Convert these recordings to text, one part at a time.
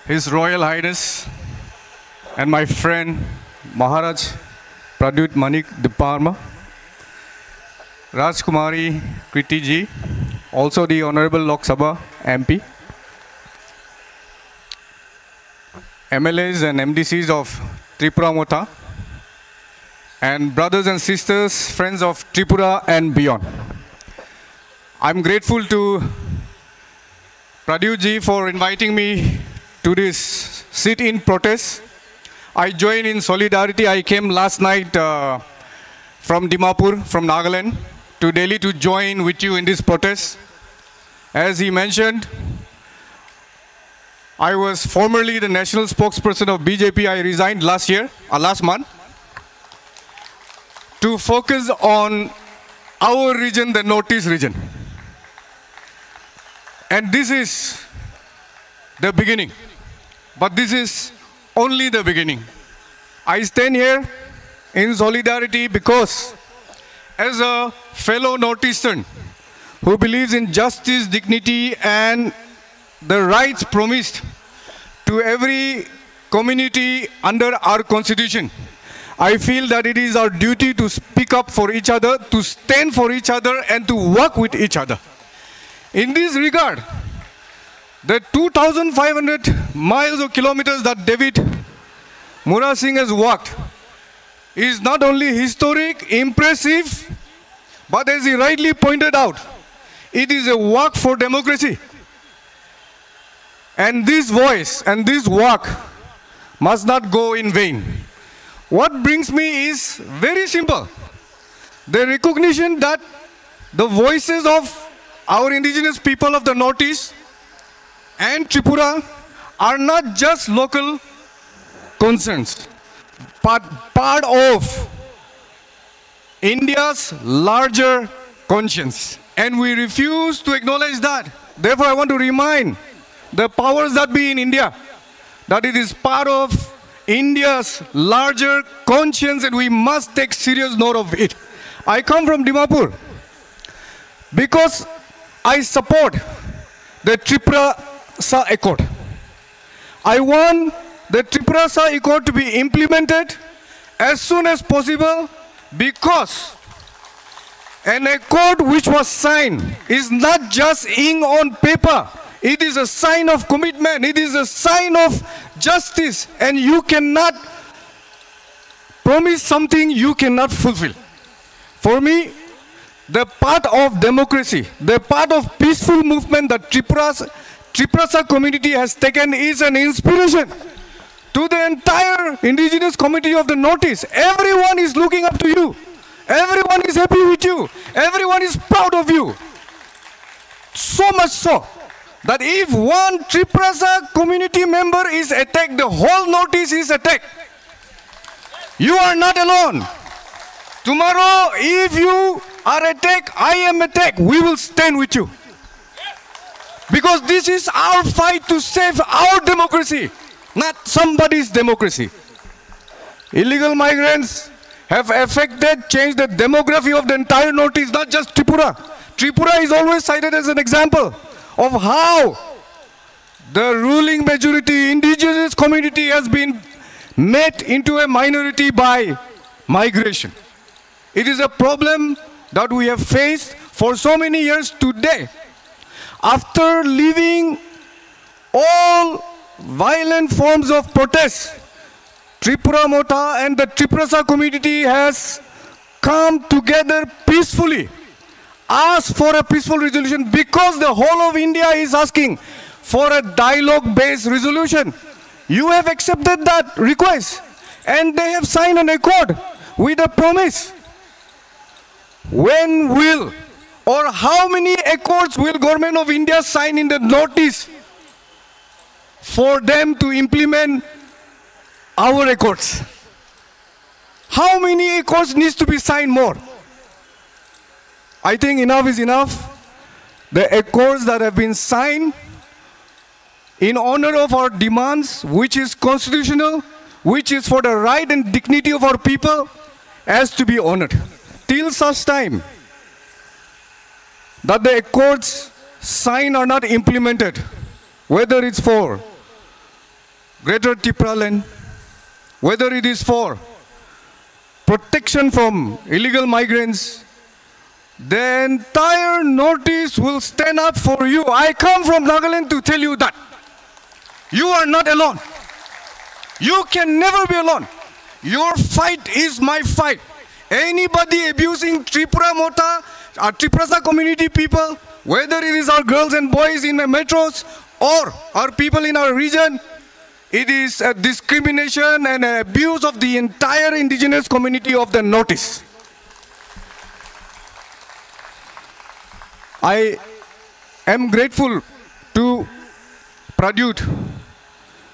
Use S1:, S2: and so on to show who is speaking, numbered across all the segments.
S1: His Royal Highness and my friend Maharaj Pradyut Manik Diparma, Rajkumari Kriti ji, also the Honorable Lok Sabha MP, MLAs and MDCs of Tripura Mota, and brothers and sisters, friends of Tripura and beyond. I'm grateful to Pradyut ji for inviting me to this sit-in protest. I joined in solidarity. I came last night from Dimapur, from Nagaland, to Delhi to join with you in this protest. As he mentioned, I was formerly the national spokesperson of BJP. I resigned last month, to focus on our region, the Northeast region. And this is the beginning. But this is only the beginning. I stand here in solidarity because as a fellow Northeastern who believes in justice, dignity, and the rights promised to every community under our constitution, I feel that it is our duty to speak up for each other, to stand for each other, and to work with each other. In this regard, the 2,500 miles or kilometers that David Mura Singh has walked is not only historic, impressive, but as he rightly pointed out, it is a walk for democracy. And this voice and this walk must not go in vain. What brings me is very simple. The recognition that the voices of our indigenous people of the Northeast and Tripura are not just local concerns, but part of India's larger conscience. And we refuse to acknowledge that. Therefore, I want to remind the powers that be in India that it is part of India's larger conscience, and we must take serious note of it. I come from Dimapur because I support the Tripura-Sa Accord. I want the Tripura-Sa Accord to be implemented as soon as possible, because an accord which was signed is not just ink on paper. It is a sign of commitment. It is a sign of justice. And you cannot promise something you cannot fulfill. For me, the part of democracy, the part of peaceful movement that Tripura community has taken is an inspiration to the entire indigenous community of the Northeast. Everyone is looking up to you. Everyone is happy with you. Everyone is proud of you. So much so that if one Tripura community member is attacked, the whole Northeast is attacked. You are not alone. Tomorrow, if you are attacked, I am attacked, we will stand with you. Because this is our fight to save our democracy, not somebody's democracy. Illegal migrants have changed the demography of the entire Northeast, not just Tripura. Tripura is always cited as an example of how the ruling majority, indigenous community, has been made into a minority by migration. It is a problem that we have faced for so many years today. After leaving all violent forms of protest, Tripura Mota and the Tripura community has come together peacefully, asked for a peaceful resolution, because the whole of India is asking for a dialogue-based resolution. You have accepted that request, and they have signed an accord with a promise. When will, or how many accords will Government of India sign in the Northeast for them to implement our accords? How many accords needs to be signed more? I think enough is enough. The accords that have been signed in honor of our demands, which is constitutional, which is for the right and dignity of our people, has to be honored. Till such time that the accords signed are not implemented, whether it's for Greater Tripura land, whether it is for protection from illegal migrants, the entire Northeast will stand up for you. I come from Nagaland to tell you that. You are not alone. You can never be alone. Your fight is my fight. Anybody abusing Tripura Mota, our Triprasa community people, whether it is our girls and boys in the metros or our people in our region, it is a discrimination and an abuse of the entire indigenous community of the Northeast. I am grateful to Pradyut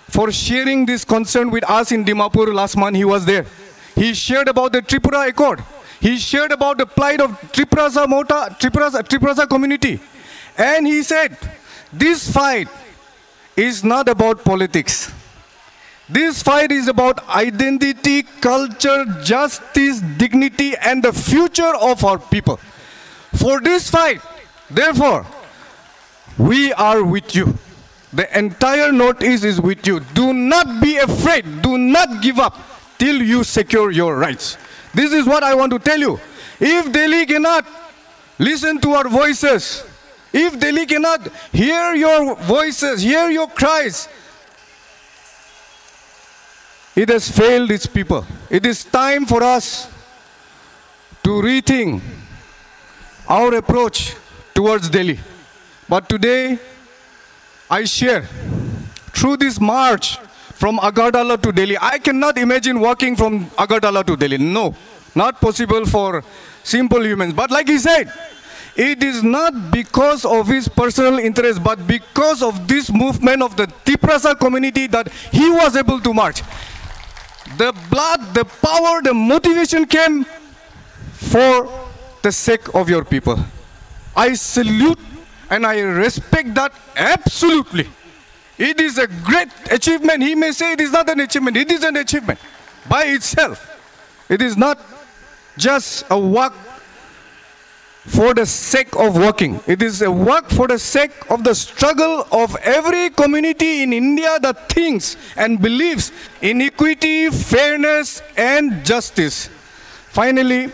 S1: for sharing this concern with us in Dimapur last month. He was there. He shared about the Tripura Accord. He shared about the plight of Triprasa community. And he said, this fight is not about politics. This fight is about identity, culture, justice, dignity, and the future of our people. For this fight, therefore, we are with you. The entire Northeast is with you. Do not be afraid. Do not give up till you secure your rights. This is what I want to tell you. If Delhi cannot listen to our voices, if Delhi cannot hear your voices, hear your cries, it has failed its people. It is time for us to rethink our approach towards Delhi. But today, I share, through this march from Agartala to Delhi, I cannot imagine walking from Agartala to Delhi. No, not possible for simple humans. But like he said, it is not because of his personal interest, but because of this movement of the Triprasa community that he was able to march. The blood, the power, the motivation came for the sake of your people. I salute and I respect that absolutely. It is a great achievement. He may say it is not an achievement. It is an achievement by itself. It is not just a work for the sake of working. It is a work for the sake of the struggle of every community in India that thinks and believes in equity, fairness, and justice. Finally,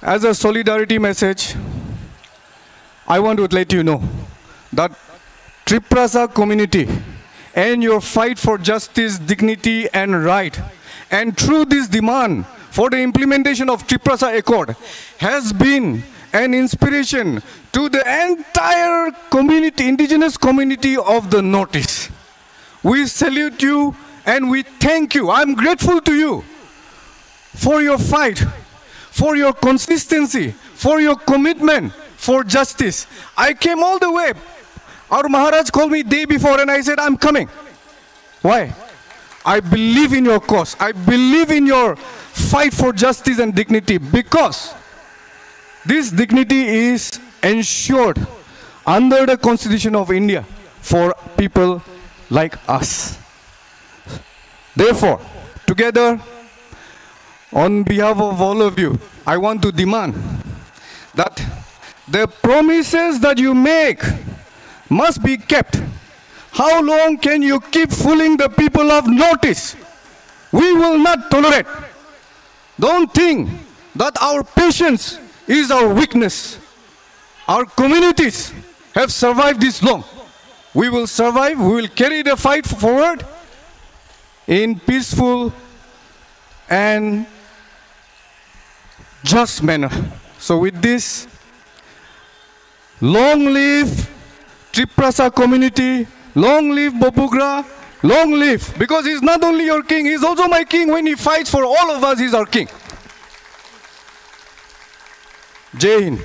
S1: as a solidarity message, I want to let you know that Triprasa community and your fight for justice, dignity, and right, and through this demand for the implementation of Triprasa Accord, has been an inspiration to the entire community, indigenous community of the Northeast. We salute you and we thank you. I'm grateful to you for your fight, for your consistency, for your commitment for justice. I came all the way. Our Maharaj called me day before and I said, I'm coming. Why? I believe in your cause. I believe in your fight for justice and dignity, because this dignity is ensured under the Constitution of India for people like us. Therefore, together, on behalf of all of you, I want to demand that the promises that you make must be kept. How long can you keep fooling the people of Northeast? We will not tolerate. Don't think that our patience is our weakness. Our communities have survived this long. We will survive. We will carry the fight forward in peaceful and just manner. So with this, long live Triprasa community, long live Bopugra, long live, because he's not only your king, he's also my king. When he fights for all of us, he's our king. Jai Hind.